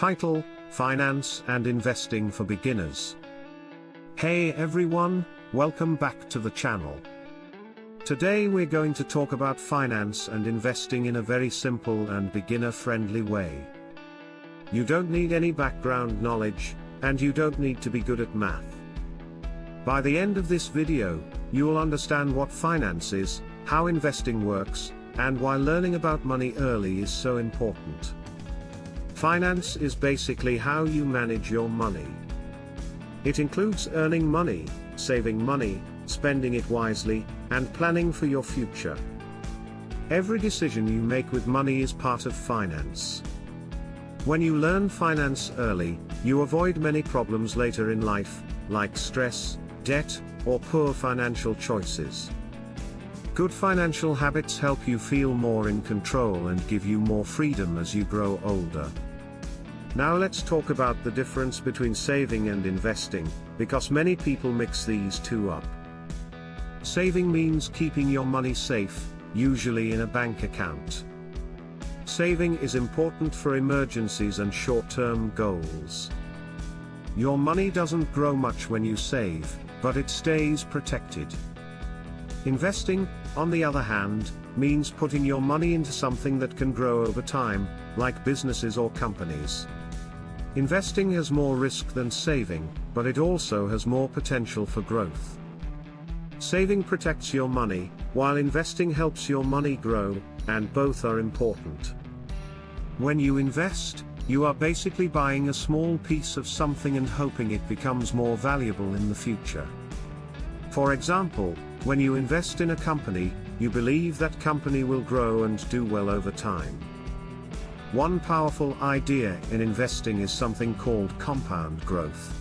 Title: Finance and Investing for Beginners. Hey everyone, welcome back to the channel. Today we're going to talk about finance and investing in a very simple and beginner-friendly way. You don't need any background knowledge, and you don't need to be good at math. By the end of this video, you will understand what finance is, how investing works, and why learning about money early is so important. Finance is basically how you manage your money. It includes earning money, saving money, spending it wisely, and planning for your future. Every decision you make with money is part of finance. When you learn finance early, you avoid many problems later in life, like stress, debt, or poor financial choices. Good financial habits help you feel more in control and give you more freedom as you grow older. Now let's talk about the difference between saving and investing, because many people mix these two up. Saving means keeping your money safe, usually in a bank account. Saving is important for emergencies and short-term goals. Your money doesn't grow much when you save, but it stays protected. Investing, on the other hand, means putting your money into something that can grow over time, like businesses or companies. Investing has more risk than saving, but it also has more potential for growth. Saving protects your money, while investing helps your money grow, and both are important. When you invest, you are basically buying a small piece of something and hoping it becomes more valuable in the future. For example, when you invest in a company, you believe that company will grow and do well over time. One powerful idea in investing is something called compound growth.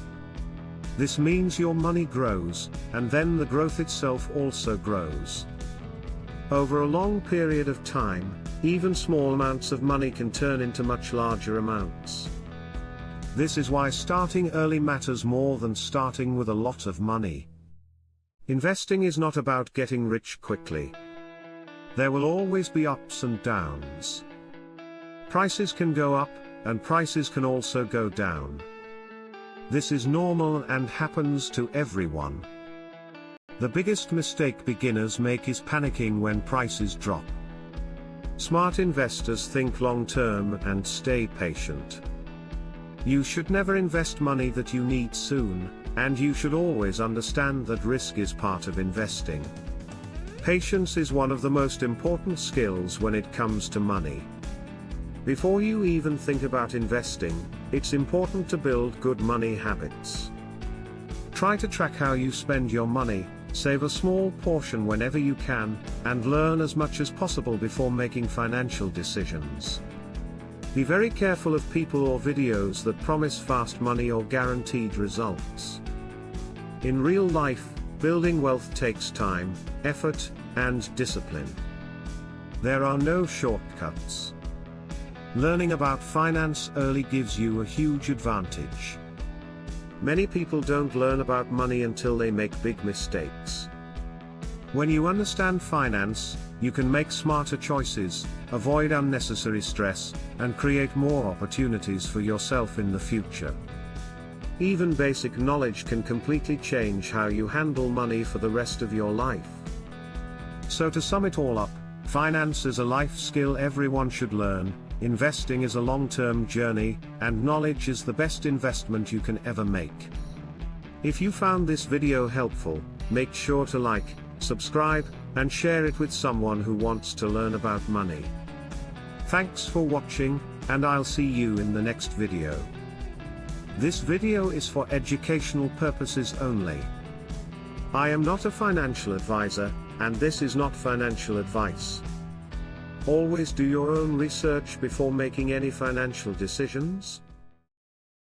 This means your money grows, and then the growth itself also grows. Over a long period of time, even small amounts of money can turn into much larger amounts. This is why starting early matters more than starting with a lot of money. Investing is not about getting rich quickly. There will always be ups and downs. Prices can go up, and prices can also go down. This is normal and happens to everyone. The biggest mistake beginners make is panicking when prices drop. Smart investors think long-term and stay patient. You should never invest money that you need soon, and you should always understand that risk is part of investing. Patience is one of the most important skills when it comes to money. Before you even think about investing, it's important to build good money habits. Try to track how you spend your money, save a small portion whenever you can, and learn as much as possible before making financial decisions. Be very careful of people or videos that promise fast money or guaranteed results. In real life, building wealth takes time, effort, and discipline. There are no shortcuts. Learning about finance early gives you a huge advantage. Many people don't learn about money until they make big mistakes. When you understand finance, you can make smarter choices, avoid unnecessary stress, and create more opportunities for yourself in the future. Even basic knowledge can completely change how you handle money for the rest of your life. So to sum it all up, finance is a life skill everyone should learn. Investing is a long-term journey, and knowledge is the best investment you can ever make. If you found this video helpful, make sure to like, subscribe, and share it with someone who wants to learn about money. Thanks for watching, and I'll see you in the next video. This video is for educational purposes only. I am not a financial advisor, and this is not financial advice. Always do your own research before making any financial decisions.